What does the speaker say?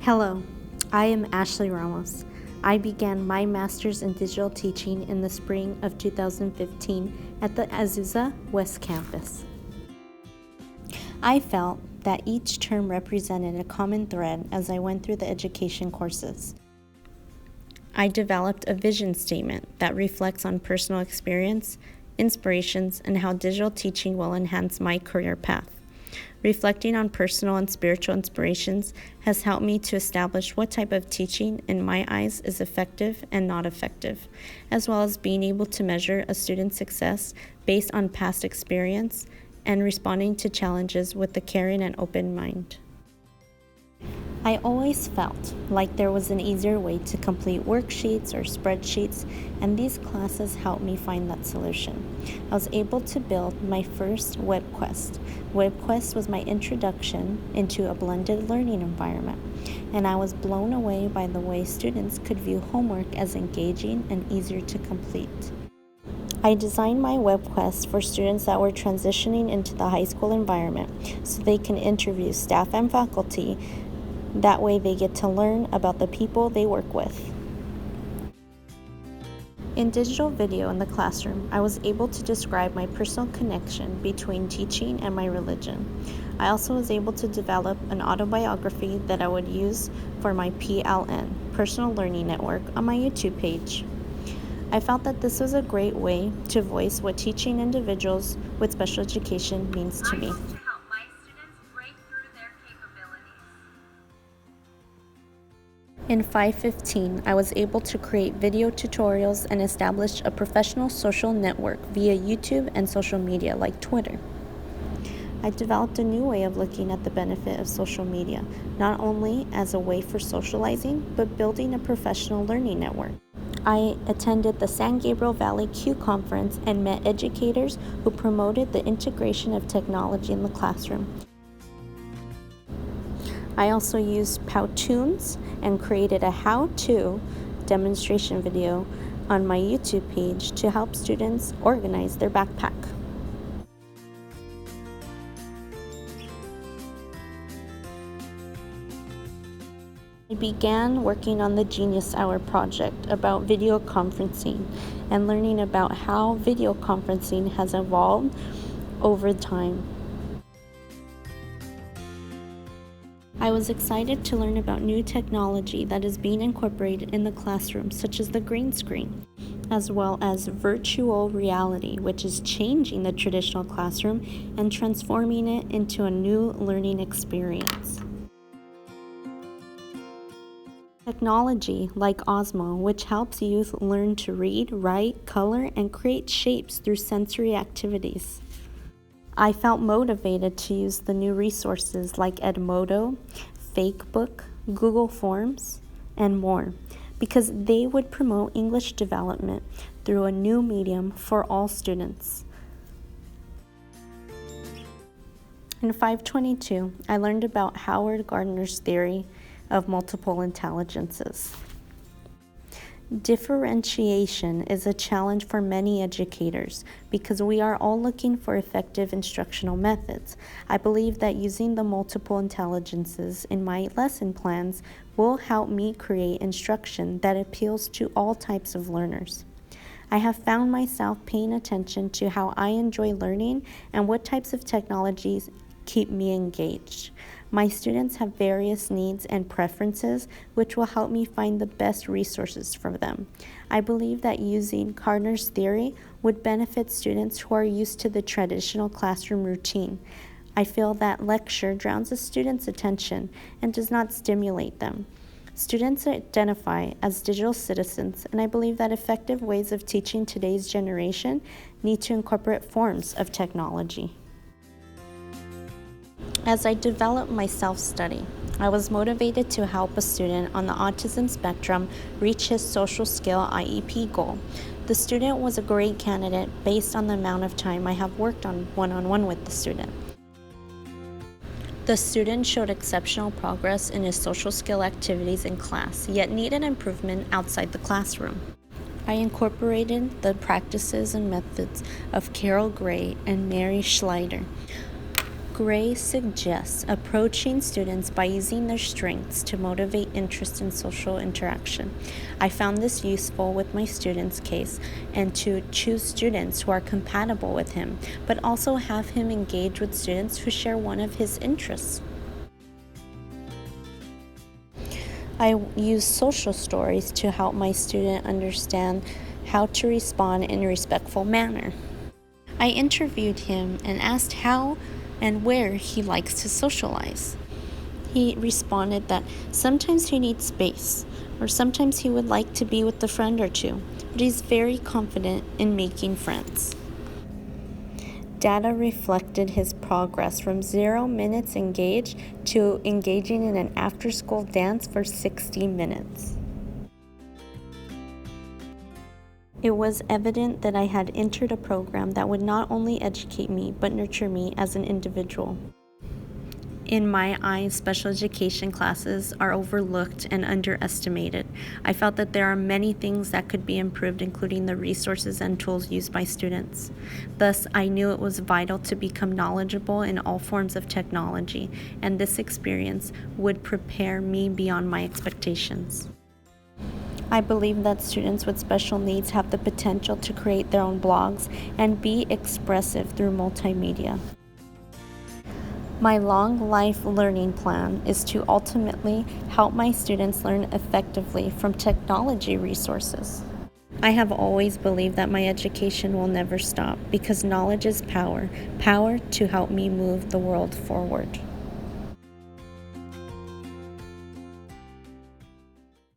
Hello, I am Ashley Ramos. I began my master's in digital teaching in the spring of 2015 at the Azusa West Campus. I felt that each term represented a common thread as I went through the education courses. I developed a vision statement that reflects on personal experience, inspirations, and how digital teaching will enhance my career path. Reflecting on personal and spiritual inspirations has helped me to establish what type of teaching, in my eyes, is effective and not effective, as well as being able to measure a student's success based on past experience and responding to challenges with a caring and open mind. I always felt like there was an easier way to complete worksheets or spreadsheets, and these classes helped me find that solution. I was able to build my first web quest. WebQuest was my introduction into a blended learning environment, and I was blown away by the way students could view homework as engaging and easier to complete. I designed my web quest for students that were transitioning into the high school environment so they can interview staff and faculty. That way they get to learn about the people they work with. In digital video in the classroom, I was able to describe my personal connection between teaching and my religion. I also was able to develop an autobiography that I would use for my PLN, Personal Learning Network, on my YouTube page. I felt that this was a great way to voice what teaching individuals with special education means to me. In 515, I was able to create video tutorials and establish a professional social network via YouTube and social media like Twitter. I developed a new way of looking at the benefit of social media, not only as a way for socializing, but building a professional learning network. I attended the San Gabriel Valley Q Conference and met educators who promoted the integration of technology in the classroom. I also used Powtoons and created a how-to demonstration video on my YouTube page to help students organize their backpack. I began working on the Genius Hour project about video conferencing and learning about how video conferencing has evolved over time. I was excited to learn about new technology that is being incorporated in the classroom, such as the green screen, as well as virtual reality, which is changing the traditional classroom and transforming it into a new learning experience. Technology like Osmo, which helps youth learn to read, write, color, and create shapes through sensory activities. I felt motivated to use the new resources like Edmodo, Fakebook, Google Forms, and more, because they would promote English development through a new medium for all students. In 522, I learned about Howard Gardner's theory of multiple intelligences. Differentiation is a challenge for many educators because we are all looking for effective instructional methods. I believe that using the multiple intelligences in my lesson plans will help me create instruction that appeals to all types of learners. I have found myself paying attention to how I enjoy learning and what types of technologies keep me engaged. My students have various needs and preferences, which will help me find the best resources for them. I believe that using Gardner's theory would benefit students who are used to the traditional classroom routine. I feel that lecture drowns a student's attention and does not stimulate them. Students identify as digital citizens, and I believe that effective ways of teaching today's generation need to incorporate forms of technology. As I developed my self-study, I was motivated to help a student on the autism spectrum reach his social skill IEP goal. The student was a great candidate based on the amount of time I have worked on one-on-one with the student. The student showed exceptional progress in his social skill activities in class, yet needed improvement outside the classroom. I incorporated the practices and methods of Carol Gray and Mary Schleider. Gray suggests approaching students by using their strengths to motivate interest in social interaction. I found this useful with my student's case and to choose students who are compatible with him, but also have him engage with students who share one of his interests. I use social stories to help my student understand how to respond in a respectful manner. I interviewed him and asked how and where he likes to socialize. He responded that sometimes he needs space, or sometimes he would like to be with a friend or two, but he's very confident in making friends. Data reflected his progress from 0 minutes engaged to engaging in an after-school dance for 60 minutes. It was evident that I had entered a program that would not only educate me, but nurture me as an individual. In my eyes, special education classes are overlooked and underestimated. I felt that there are many things that could be improved, including the resources and tools used by students. Thus, I knew it was vital to become knowledgeable in all forms of technology, and this experience would prepare me beyond my expectations. I believe that students with special needs have the potential to create their own blogs and be expressive through multimedia. My long life learning plan is to ultimately help my students learn effectively from technology resources. I have always believed that my education will never stop because knowledge is power, power to help me move the world forward.